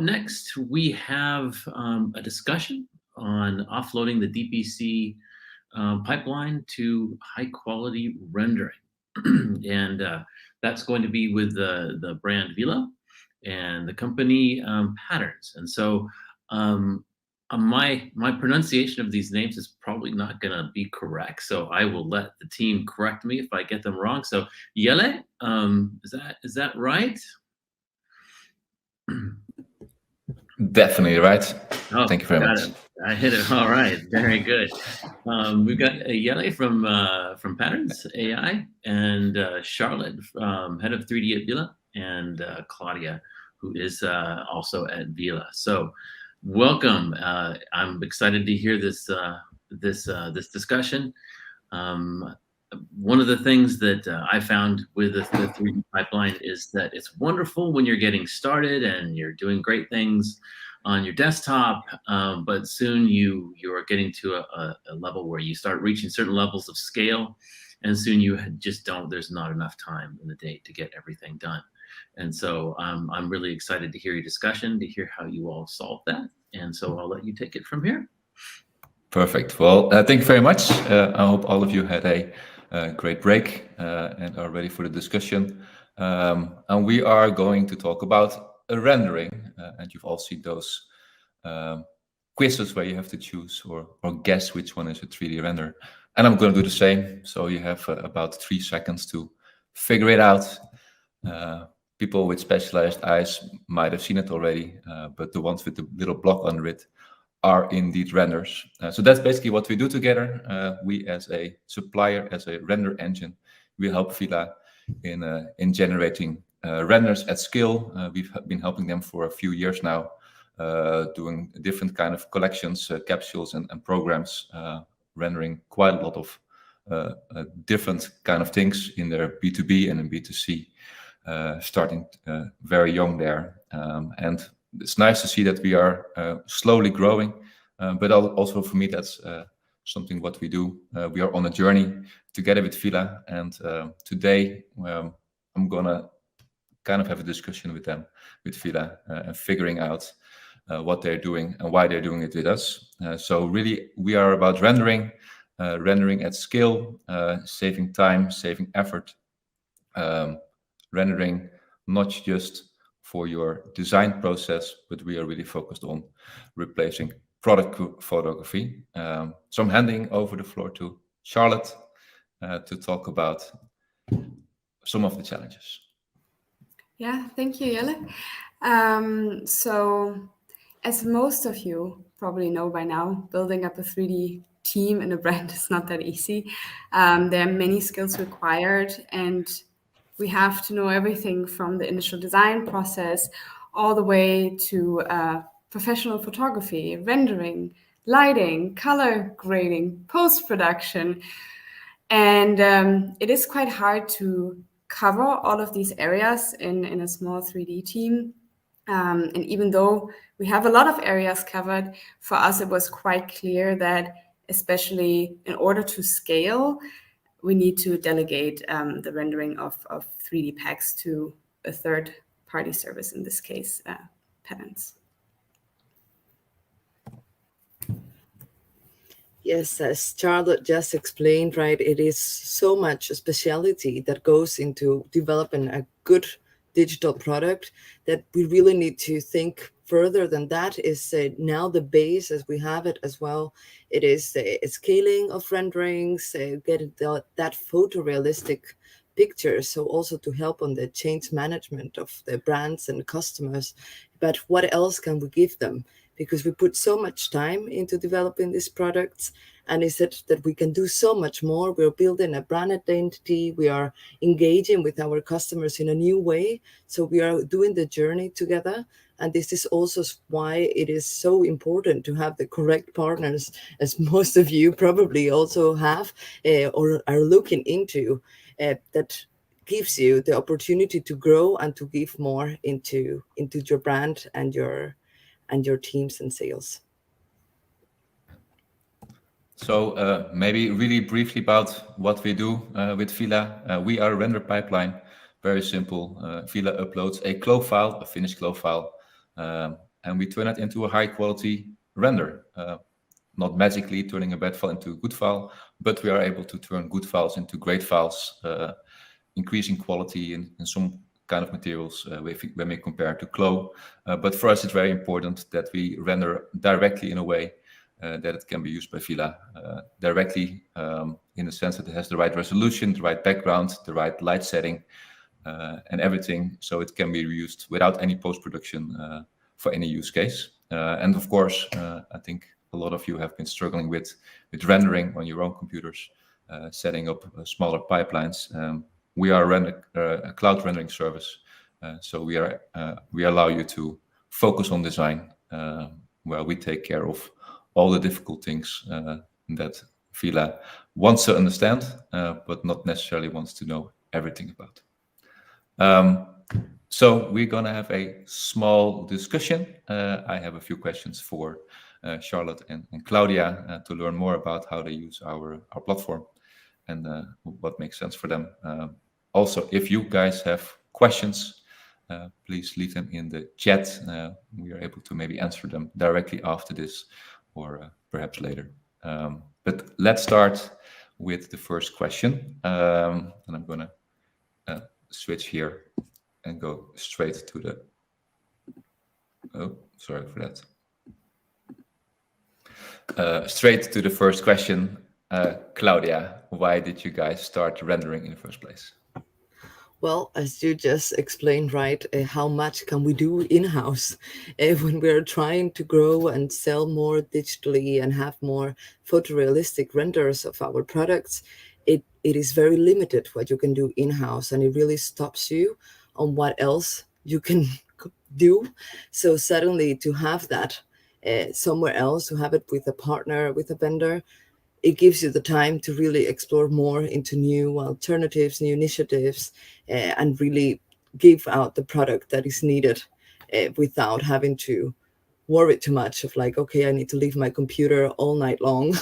up next, we have a discussion on offloading the DPC pipeline to high-quality rendering. And that's going to be with the brand VILA and the company Patterns. And so my pronunciation of these names is probably not going to be correct, so I will let the team correct me if I get them wrong. So Jelle, is that right? Definitely right. Oh, thank you very much. I hit it. All right, very good. We've got Jelle from Patterns AI, and Charlotte, head of 3D at VILA, and Claudia, who is also at VILA. So welcome. I'm excited to hear this discussion. One of the things that I found with the 3D pipeline is that it's wonderful when you're getting started and you're doing great things on your desktop, but soon you are getting to a level where you start reaching certain levels of scale, and soon you just there's not enough time in the day to get everything done. And so I'm really excited to hear your discussion, to hear how you all solve that. And so I'll let you take it from here. Perfect. Well, thank you very much. I hope all of you had a great break and are ready for the discussion. And we are going to talk about rendering. And you've all seen those quizzes where you have to choose or guess which one is a 3D render. And I'm going to do the same. So you have about 3 seconds to figure it out. People with specialized eyes might have seen it already, but the ones with the little block under it are indeed renders. So that's basically what we do together. We as a supplier, as a render engine, we help VILA in generating renders at scale. We've been helping them for a few years now, doing different kind of collections, capsules and programs, rendering quite a lot of different kind of things in their B2B and in B2C, starting very young there. And it's nice to see that we are slowly growing, but also for me, that's something what we do. We are on a journey together with VILA, and today I'm gonna kind of have a discussion with them, with VILA, and figuring out what they're doing and why they're doing it with us. So really, we are about rendering at scale, saving time, saving effort, rendering not just for your design process, but we are really focused on replacing product photography. So I'm handing over the floor to Charlotte to talk about some of the challenges. Yeah, thank you, Jelle. So as most of you probably know by now, building up a 3D team in a brand is not that easy. There are many skills required, and we have to know everything from the initial design process all the way to professional photography, rendering, lighting, color grading, post-production. And it is quite hard to cover all of these areas in a small 3D team. And even though we have a lot of areas covered, for us it was quite clear that, especially in order to scale, we need to delegate the rendering of 3D packs to a third-party service, in this case, Patterns. Yes, as Charlotte just explained, right, it is so much a specialty that goes into developing a good digital product that we really need to think further than that. Is now the base as we have it as well. It is a scaling of renderings, getting that photorealistic picture, so also to help on the change management of the brands and customers. But what else can we give them? Because we put so much time into developing these products, and is it that we can do so much more? We're building a brand identity. We are engaging with our customers in a new way. So we are doing the journey together. And this is also why it is so important to have the correct partners, as most of you probably also have or are looking into, that gives you the opportunity to grow and to give more into your brand and your teams and sales. So maybe really briefly about what we do with VILA. We are a render pipeline, very simple. VILA uploads a CLO file, a finished CLO file, and we turn it into a high quality render. Not magically turning a bad file into a good file, but we are able to turn good files into great files, increasing quality in some kind of materials when we compare to Clo. But for us, it's very important that we render directly in a way that it can be used by VILA directly, in the sense that it has the right resolution, the right background, the right light setting, and everything, so it can be reused without any post-production for any use case. And of course, I think a lot of you have been struggling with rendering on your own computers, setting up smaller pipelines. We are a cloud rendering service, so we allow you to focus on design, where we take care of all the difficult things that VILA wants to understand, but not necessarily wants to know everything about. So we're going to have a small discussion. I have a few questions for Charlotte and Claudia to learn more about how they use our platform and what makes sense for them. Also, if you guys have questions, please leave them in the chat. We are able to maybe answer them directly after this or perhaps later. But let's start with the first question. And I'm going to switch here and go straight to the... Oh, sorry for that. Straight to the first question. Claudia, why did you guys start rendering in the first place? Well, as you just explained, right, how much can we do in-house when we're trying to grow and sell more digitally and have more photorealistic renders of our products? It is very limited what you can do in-house, and it really stops you on what else you can do. So suddenly to have that somewhere else, to have it with a partner, with a vendor, it gives you the time to really explore more into new alternatives, new initiatives, and really give out the product that is needed without having to worry too much of like, okay, I need to leave my computer all night long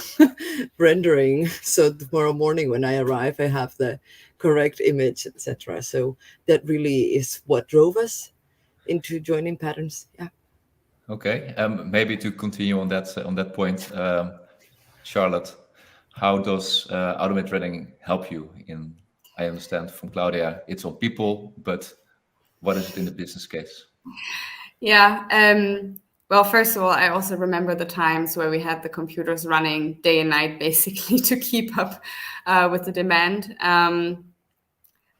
rendering, so tomorrow morning when I arrive, I have the correct image, etc. So that really is what drove us into joining Patterns. Yeah. Okay, maybe to continue on that point, Charlotte, how does automated rendering help you in? I understand from Claudia, it's on people, but what is it in the business case? Yeah. Well, first of all, I also remember the times where we had the computers running day and night, basically, to keep up with the demand.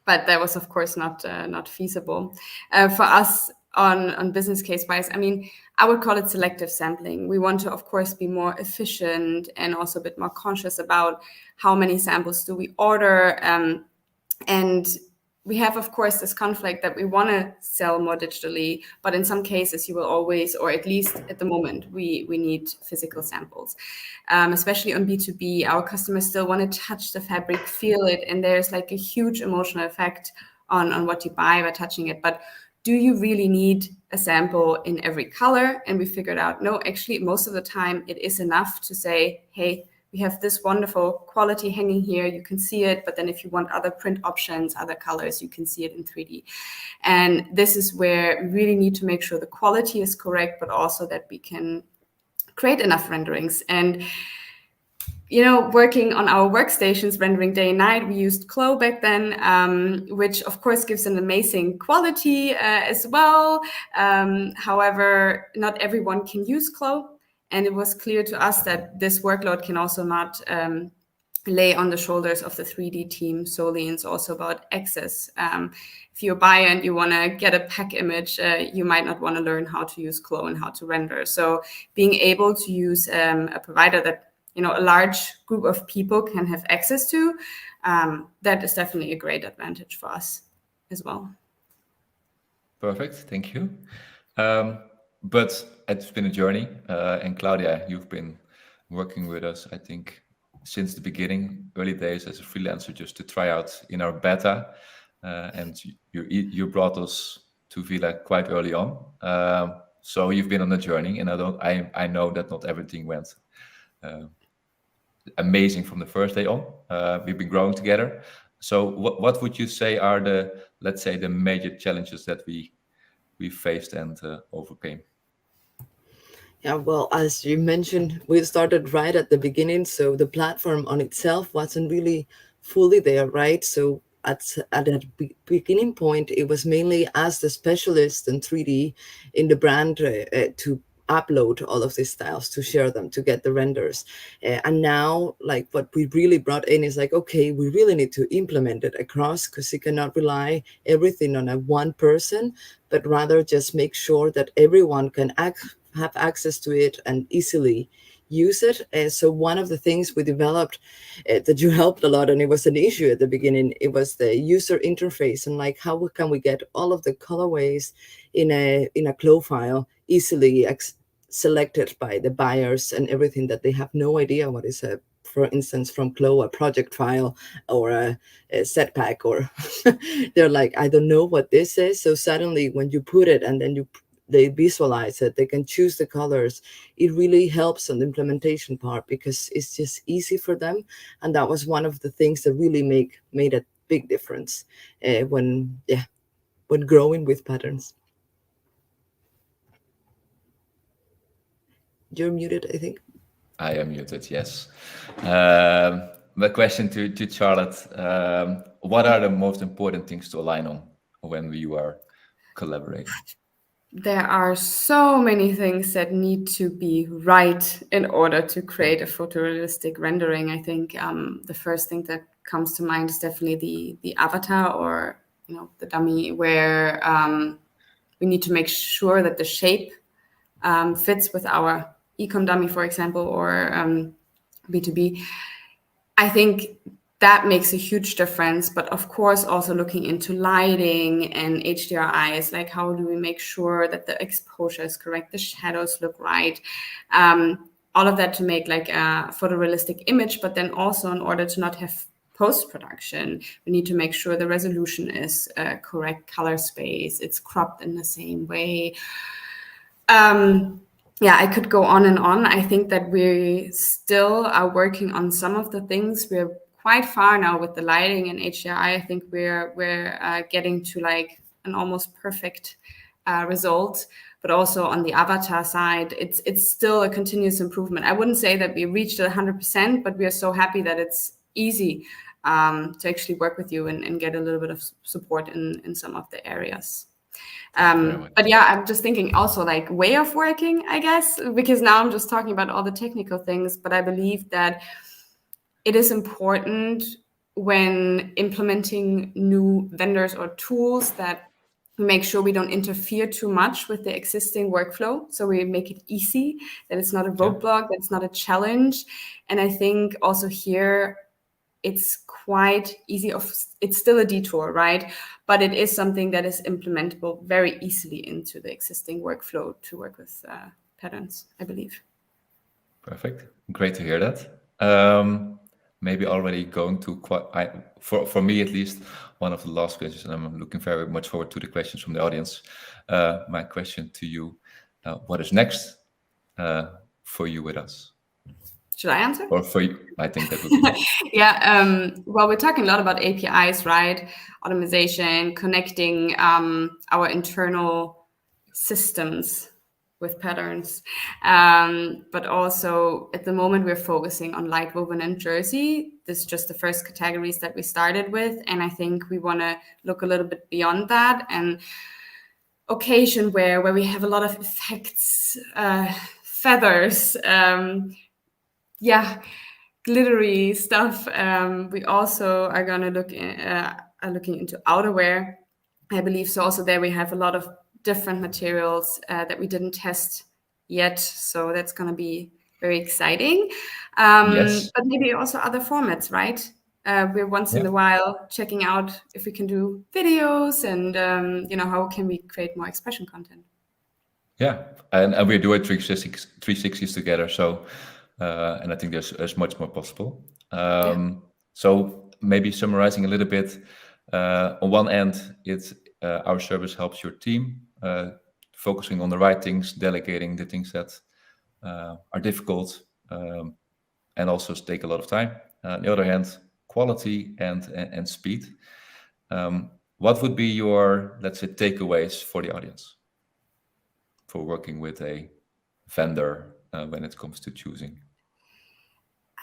But that was, of course, not feasible for us on business case wise. I mean, I would call it selective sampling. We want to, of course, be more efficient and also a bit more conscious about how many samples do we order. And we have, of course, this conflict that we want to sell more digitally, but in some cases you will always, or at least at the moment, we need physical samples. Especially on B2B, our customers still want to touch the fabric, feel it, and there's like a huge emotional effect on what you buy by touching it. But do you really need a sample in every color? And we figured out, no, actually, most of the time it is enough to say, hey, we have this wonderful quality hanging here, you can see it, but then if you want other print options, other colors, you can see it in 3D. And this is where we really need to make sure the quality is correct, but also that we can create enough renderings. And you know, working on our workstations, rendering day and night, we used Clo back then, which of course gives an amazing quality as well. However, not everyone can use Clo. And it was clear to us that this workload can also not lay on the shoulders of the 3D team solely. And it's also about access. If you're a buyer and you want to get a pack image, you might not want to learn how to use Clo and how to render. So being able to use a provider that a large group of people can have access to, that is definitely a great advantage for us as well. Perfect, thank you. But it's been a journey, and Claudia, you've been working with us, I think, since the beginning, early days as a freelancer, just to try out in our beta, and you brought us to VILA quite early on. So you've been on a journey, and I know that not everything went amazing from the first day on. We've been growing together. So what would you say are the major challenges that we faced and overcame? Yeah, well, as you mentioned, we started right at the beginning, so the platform on itself wasn't really fully there, right? So at that beginning point, it was mainly as the specialist in 3D in the brand to upload all of these styles, to share them, to get the renders. And now, like, what we really brought in is like, okay, we really need to implement it across, because you cannot rely everything on a one person, but rather just make sure that everyone can have access to it and easily use it. So one of the things we developed that you helped a lot, and it was an issue at the beginning, it was the user interface, and like, how can we get all of the colorways in a CLO file easily selected by the buyers and everything, that they have no idea what is a, for instance, from CLO, a project file or a set pack, or they're like, I don't know what this is. So suddenly when you put it and then they visualize it, they can choose the colors. It really helps on the implementation part, because it's just easy for them. And that was one of the things that really made a big difference when growing with patterns. You're muted, I think. I am muted, yes. My question to Charlotte, what are the most important things to align on when you are collaborating? There are so many things that need to be right in order to create a photorealistic rendering. I think the first thing that comes to mind is definitely the avatar, or the dummy, where we need to make sure that the shape fits with our ecom dummy, for example, or B2B. I think that makes a huge difference. But of course, also looking into lighting and HDRIs, like how do we make sure that the exposure is correct, the shadows look right, all of that to make like a photorealistic image. But then also, in order to not have post-production, we need to make sure the resolution is correct, color space, it's cropped in the same way. Yeah, I could go on and on. I think that we still are working on some of the things. We're quite far now with the lighting and HDRI. I think we're getting to like an almost perfect result. But also on the avatar side, it's still a continuous improvement. I wouldn't say that we reached 100%, but we are so happy that it's easy to actually work with you and get a little bit of support in some of the areas. But yeah, I'm just thinking also like way of working, I guess, because now I'm just talking about all the technical things, but I believe that it is important when implementing new vendors or tools that we make sure we don't interfere too much with the existing workflow. So we make it easy, that it's not a roadblock, that it's not a challenge. And I think also here, it's quite easy. It's still a detour, right? But it is something that is implementable very easily into the existing workflow to work with patterns, I believe. Perfect. Great to hear that. Maybe already going to for me at least, one of the last questions, and I'm looking very much forward to the questions from the audience. My question to you, what is next for you with us? Should I answer? Or for you? I think that would be good. Yeah. Well, we're talking a lot about APIs, right? Automation, connecting our internal systems with patterns. But also at the moment, we're focusing on light woven and jersey. This is just the first categories that we started with. And I think we want to look a little bit beyond that and occasion where we have a lot of effects, feathers, glittery stuff. We also are going to looking into outerwear, I believe. So also there we have a lot of different materials that we didn't test yet. So that's going to be very exciting. Yes. But maybe also other formats, right? We're once in a while checking out if we can do videos and, how can we create more expression content. Yeah, and we're doing 360s together. So, and I think there's much more possible. So maybe summarizing a little bit, on one end, it's our service helps your team focusing on the right things, delegating the things that are difficult and also take a lot of time. On the other hand, quality and speed. What would be your, let's say, takeaways for the audience for working with a vendor when it comes to choosing?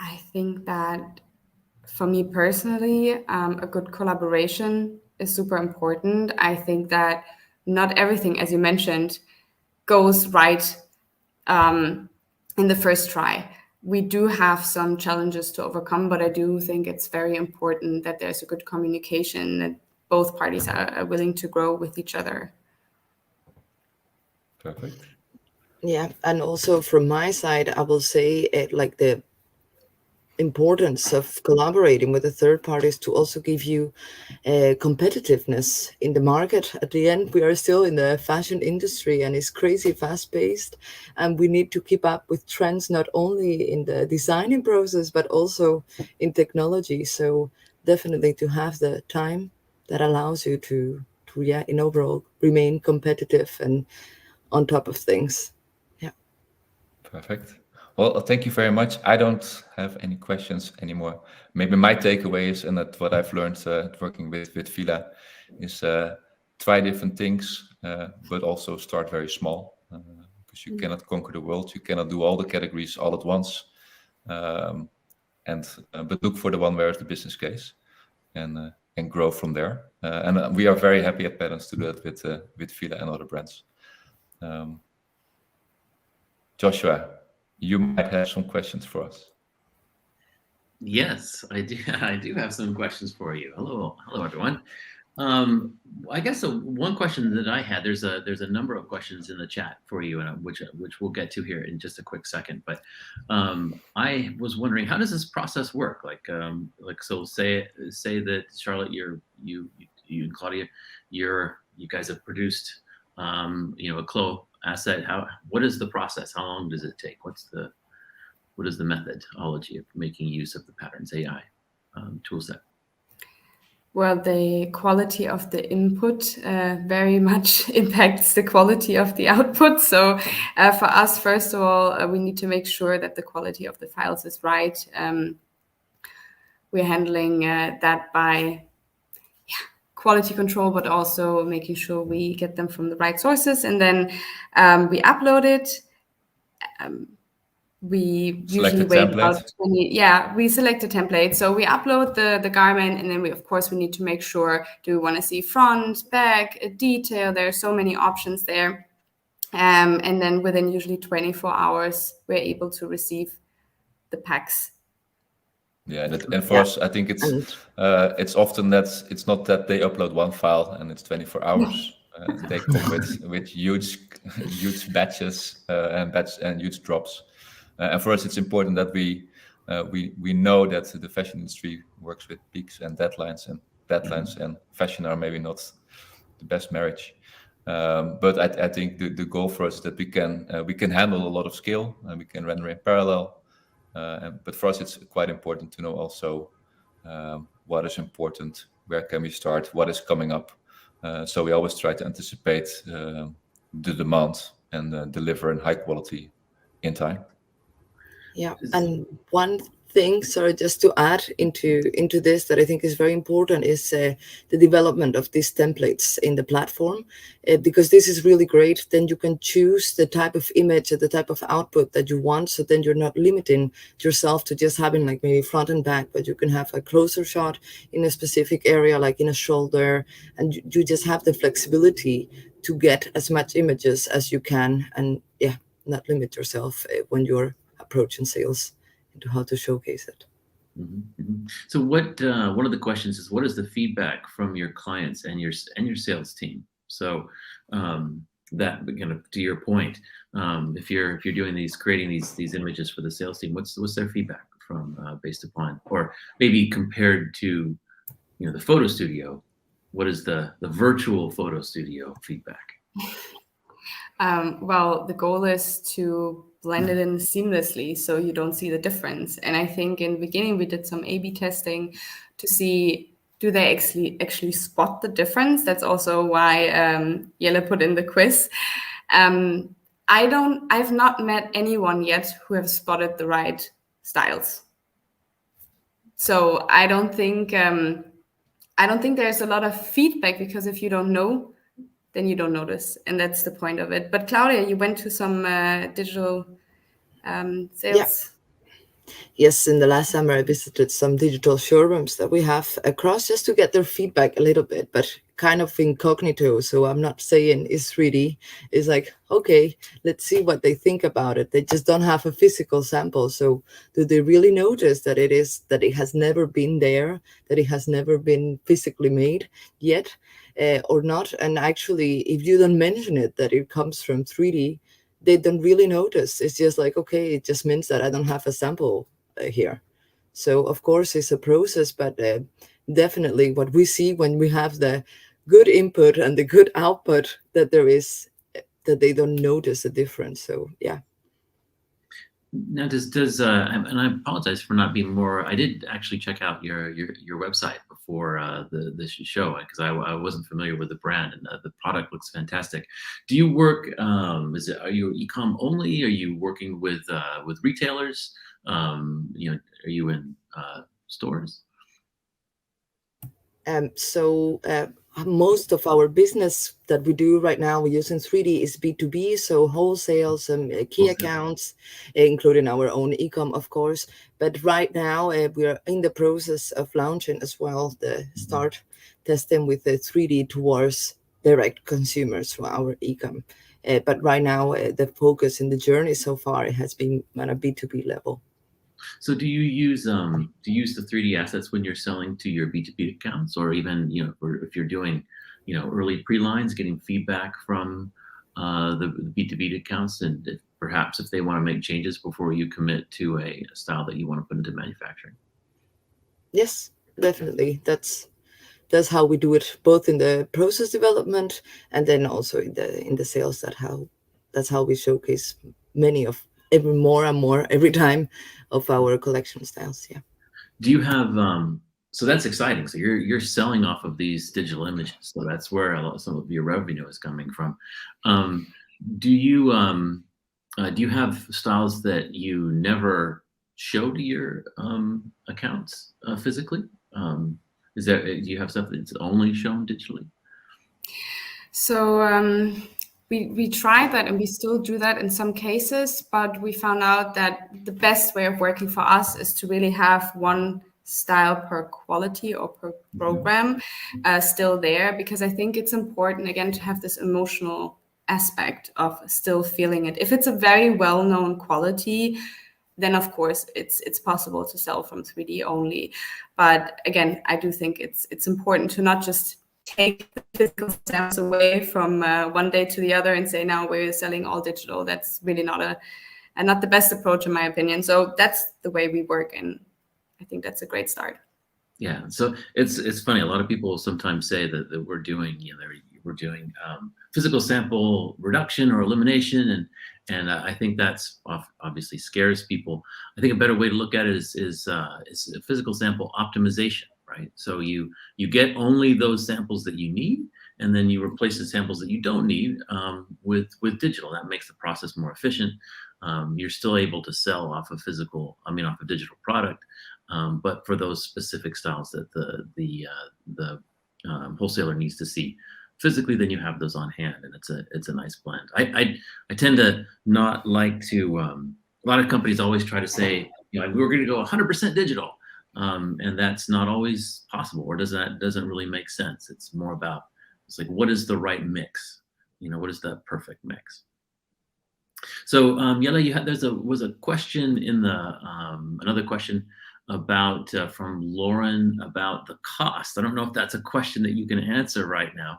I think that for me personally, a good collaboration is super important. I think that not everything, as you mentioned, goes right in the first try. We do have some challenges to overcome, but I do think it's very important that there's a good communication, that both parties are willing to grow with each other. Perfect. Yeah, and also from my side, I will say like the importance of collaborating with the third parties to also give you competitiveness in the market. At the end, we are still in the fashion industry and it's crazy fast paced, and we need to keep up with trends not only in the designing process but also in technology. So definitely to have the time that allows you to yeah, in overall remain competitive and on top of things. Yeah. Perfect. Well, thank you very much. I don't have any questions anymore. Maybe my takeaways and that what I've learned working with VILA is try different things, but also start very small because you cannot conquer the world. You cannot do all the categories all at once. But look for the one where is the business case and grow from there. And we are very happy at Patterns to do that with VILA and other brands. Joshua, you might have some questions for us. Yes, I do. I do have some questions for you. Hello, everyone. I guess one question that I had, there's a number of questions in the chat for you, and which we'll get to here in just a quick second. But I was wondering, how does this process work? So say that Charlotte, you and Claudia, you guys have produced a Clo asset. What is the process? How long does it take? What is the methodology of making use of the Patterns AI toolset? Well, the quality of the input very much impacts the quality of the output. So for us, first of all, we need to make sure that the quality of the files is right. We're handling that by quality control, but also making sure we get them from the right sources. And then we upload it. We usually wait about 20, we select a template. So we upload the garment, and then we need to make sure, do we want to see front, back, detail? There are so many options there. And then within usually 24 hours, we're able to receive the packs. Yeah, and for us, I think it's often that it's not that they upload one file and it's 24 hours. They come with huge batches and huge drops. And for us, it's important that we know that the fashion industry works with peaks and deadlines, and fashion are maybe not the best marriage. But I think the goal for us is that we can handle a lot of scale and we can render in parallel. But for us, it's quite important to know also what is important, where can we start, what is coming up. So we always try to anticipate the demand and deliver in high quality in time. Yeah, and one thing, sorry, just to add into this that I think is very important is the development of these templates in the platform, because this is really great. Then you can choose the type of image or the type of output that you want. So then you're not limiting yourself to just having like maybe front and back, but you can have a closer shot in a specific area, like in a shoulder, and you just have the flexibility to get as much images as you can, and not limit yourself when you're approaching sales into how to showcase it. Mm-hmm, mm-hmm. So what one of the questions is, what is the feedback from your clients and your sales team? So that to your point, if you're doing creating these images for the sales team, what's their feedback from based upon, or maybe compared to the photo studio? What is the virtual photo studio feedback? Well, the goal is to blend it in seamlessly so you don't see the difference. And I think in the beginning we did some A/B testing to see, do they actually spot the difference? That's also why Jelle put in the quiz. I've not met anyone yet who have spotted the right styles. So I don't think there's a lot of feedback, because if you don't know, then you don't notice, and that's the point of it. But Claudia, you went to some digital sales. Yes, in the last summer, I visited some digital showrooms that we have across just to get their feedback a little bit, but kind of incognito. So I'm not saying it's 3D. It's like, okay, let's see what they think about it. They just don't have a physical sample. So do they really notice that it has never been there, that it has never been physically made yet, or not? And actually, if you don't mention it, that it comes from 3D, they don't really notice. It's just like, okay, it just means that I don't have a sample here. So of course it's a process, but definitely what we see when we have the good input and the good output, that they don't notice a difference. So yeah. Now, and I apologize for not being more. I did actually check out your website before the show, because I wasn't familiar with the brand, and the product looks fantastic. Do you work? Are you e-com only? Are you working with retailers? Are you in stores? Most of our business that we do right now, we're using 3D, is B2B, so wholesales and key accounts, including our own e-com, of course. But right now, we are in the process of launching as well, start testing with the 3D towards direct consumers for our e-com. But right now, the focus in the journey so far, it has been on a B2B level. So do you use the 3D assets when you're selling to your B2B accounts, or even, or if you're doing, early pre-lines, getting feedback from the B2B accounts, and perhaps if they want to make changes before you commit to a style that you want to put into manufacturing? Yes, definitely. That's how we do it, both in the process development and then also in the sales. That's how we showcase more and more every time of our collection styles. Yeah. Do you have so that's exciting. So you're selling off of these digital images. So that's where some of your revenue is coming from. Do you have styles that you never show to your accounts physically? Do you have stuff that's only shown digitally? So we tried that, and we still do that in some cases, but we found out that the best way of working for us is to really have one style per quality or per program still there, because I think it's important, again, to have this emotional aspect of still feeling it. If it's a very well-known quality, then of course it's possible to sell from 3D only. But again, I do think it's important to not just take the physical stamps away from one day to the other and say, now we're selling all digital. That's really not the best approach, in my opinion. So that's the way we work, and I think that's a great start. Yeah, so it's funny. A lot of people sometimes say that we're doing physical sample reduction or elimination, and I think that's obviously scares people. I think a better way to look at it is physical sample optimization, right? So you get only those samples that you need, and then you replace the samples that you don't need with digital. That makes the process more efficient. You're still able to sell off of a digital product. But for those specific styles that the wholesaler needs to see physically, then you have those on hand, and it's a nice blend. I tend to not like to. A lot of companies always try to say, we're going to go 100% digital, and that's not always possible, or doesn't really make sense. It's more about, it's like, what is the right mix? What is the perfect mix? So Jelle, was a question in another question about from Lauren about the cost. I don't know if that's a question that you can answer right now,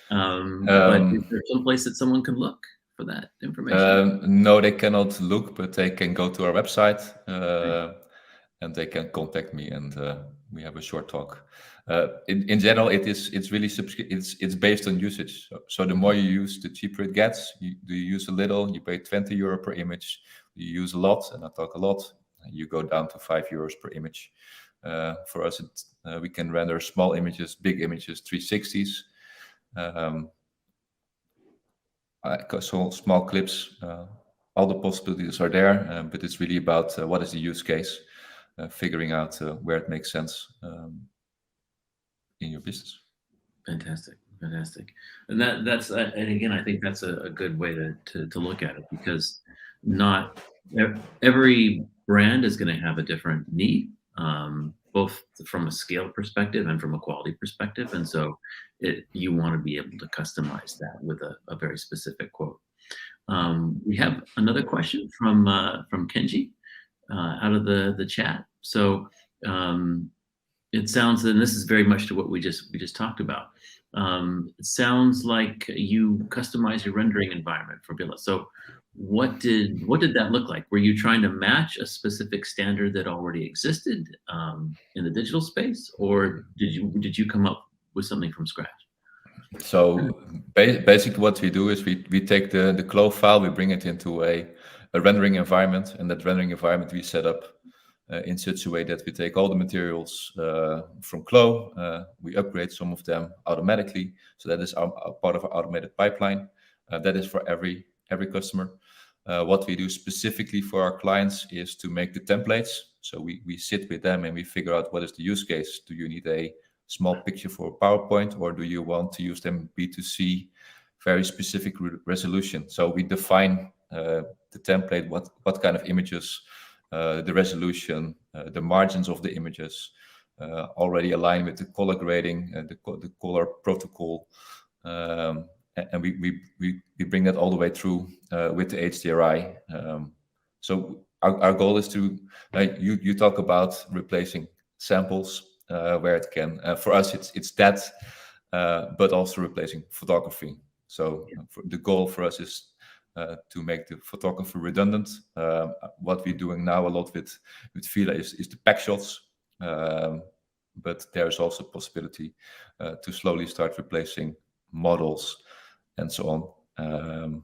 but is there some place that someone can look for that information? No, they cannot look, but they can go to our website and they can contact me, and we have a short talk. In general, it's really it's based on usage. So the more you use, the cheaper it gets. Do you use a little, you pay 20 euro per image. Do you use a lot, and I talk a lot, you go down to 5 euros per image. For us, we can render small images, big images, 360s. So small clips, all the possibilities are there, but it's really about what is the use case, figuring out where it makes sense in your business. Fantastic. Fantastic. And that's and again, I think that's a good way to look at it, because not every brand is going to have a different need, both from a scale perspective and from a quality perspective. And so you want to be able to customize that with a very specific quote. We have another question from Kenji out of the chat. So it sounds, and this is very much to what we just talked about. It sounds like you customize your rendering environment for VILA. So what did that look like? Were you trying to match a specific standard that already existed in the digital space, or did you come up with something from scratch? So basically what we do is we take the CLO file, we bring it into a rendering environment, and that rendering environment we set up in such a way that we take all the materials from CLO, we upgrade some of them automatically. So that is part of our automated pipeline. That is for every customer. What we do specifically for our clients is to make the templates. So we sit with them and we figure out what is the use case. Do you need a small picture for a PowerPoint, or do you want to use them B2C, very specific resolution? So we define the template, what kind of images, the resolution, the margins of the images, already aligned with the color grading, the color protocol, and we bring that all the way through with the HDRI. So our goal is to, you talk about replacing samples where it can. For us, it's that, but also replacing photography. So the goal for us is to make the photography redundant. What we're doing now a lot with VILA is the pack shots, but there's also a possibility to slowly start replacing models and so on.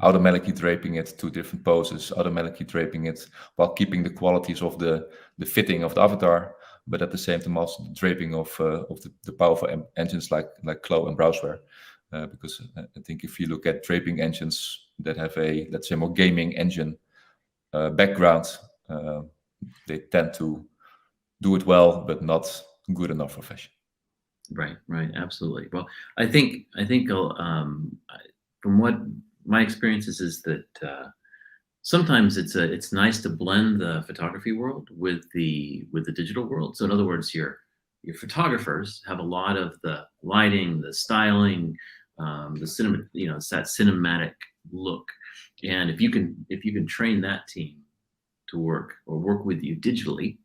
Automatically draping it to different poses, automatically draping it while keeping the qualities of the fitting of the avatar, but at the same time also the draping of the powerful engines like CLO and Browseware. Because I think if you look at draping engines that have a, let's say, more gaming engine background, they tend to do it well, but not good enough for fashion. Right, absolutely. Well, I think from what my experiences is that sometimes it's nice to blend the photography world with the digital world. So in other words, your photographers have a lot of the lighting, the styling, the cinema, it's that cinematic look. And if you can train that team to work with you digitally,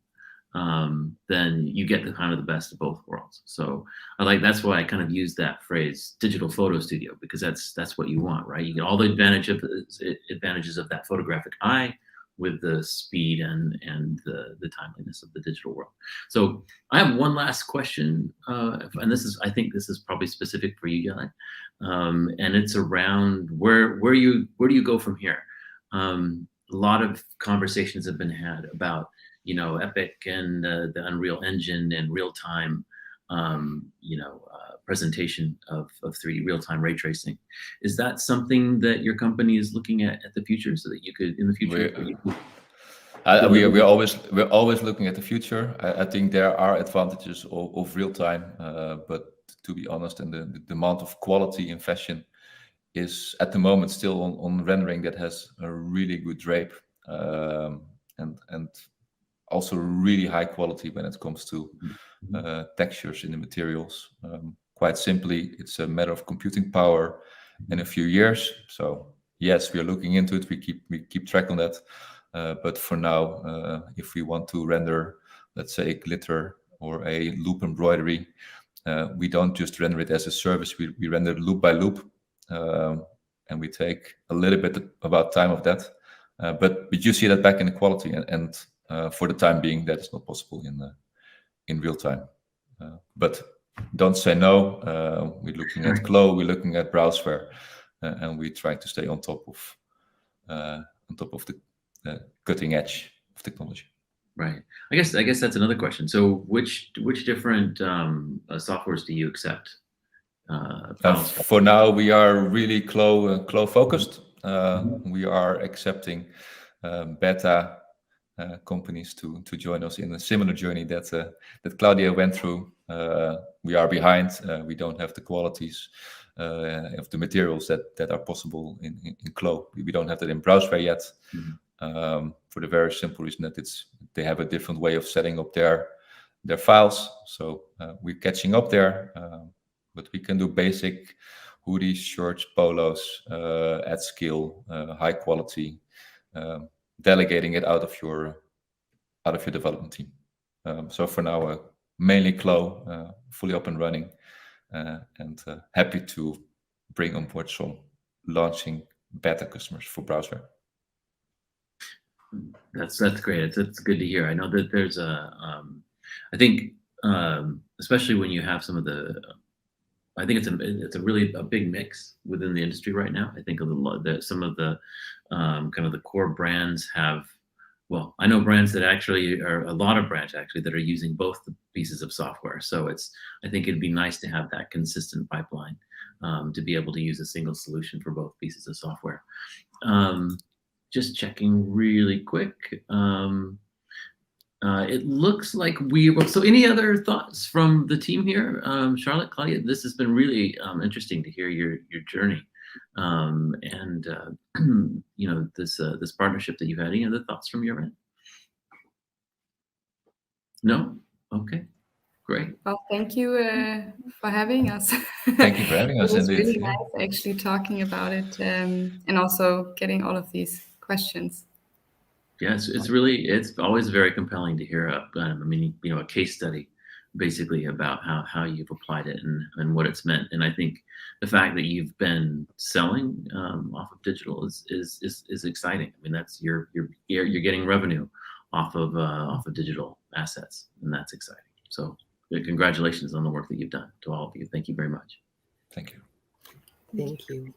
then you get the kind of the best of both worlds. So that's why I kind of use that phrase digital photo studio, because that's what you want, right? You get all the advantages of that photographic eye with the speed and the timeliness of the digital world. So I have one last question, and I think this is probably specific for you, Jelle, and it's around where do you go from here? A lot of conversations have been had about Epic and the Unreal Engine and real-time presentation of 3D real-time ray tracing. Is that something that your company is looking at the future, so that you could in the future? We're always looking at the future. I think there are advantages of real time, but to be honest, and the demand of quality in fashion is at the moment still on rendering that has a really good drape, and also really high quality when it comes to textures in the materials. Quite simply, it's a matter of computing power in a few years. So yes, we are looking into it. We keep track on that. But for now, if we want to render, let's say, a glitter or a loop embroidery, we don't just render it as a service. We render loop by loop, and we take a little bit about time of that. But you see that back in the quality, and for the time being, that is not possible in real time. But don't say no. We're looking at CLO, we're looking at Browseware, and we try to stay on top of the cutting edge of technology. Right. I guess that's another question. So which different softwares do you accept? For now, we are really CLO focused. We are accepting beta companies to join us in a similar journey that that Claudia went through. We are behind. We don't have the qualities of the materials that are possible in Clo. We don't have that in Browseware yet, for the very simple reason that they have a different way of setting up their files. So we're catching up there, but we can do basic hoodies, shirts, polos at scale, high quality, delegating it out of your development team. So for now, mainly Clo, fully up and running, and happy to bring on board some launching beta customers for Browseware. That's great. It's good to hear. I know that there's I think especially when you have some of the, I think it's a really big mix within the industry right now. I think some of the kind of the core brands have, well, I know brands that actually are a lot of brands actually that are using both the pieces of software. So I think it'd be nice to have that consistent pipeline to be able to use a single solution for both pieces of software. Just checking really quick. It looks like so any other thoughts from the team here? Charlotte, Claudia, this has been really interesting to hear your journey. And you know, this partnership that you've had. Any other thoughts from your end? No? Okay, great. Well, thank you for having us. Thank you for having us. It was Indeed. really nice actually talking about it, and also getting all of these questions. Yes, it's always very compelling to hear a case study basically about how you've applied it and what it's meant. And I think the fact that you've been selling off of digital is exciting. I mean, that's you're getting revenue off of digital assets, and that's exciting. So congratulations on the work that you've done to all of you. Thank you very much. Thank you. Thank you.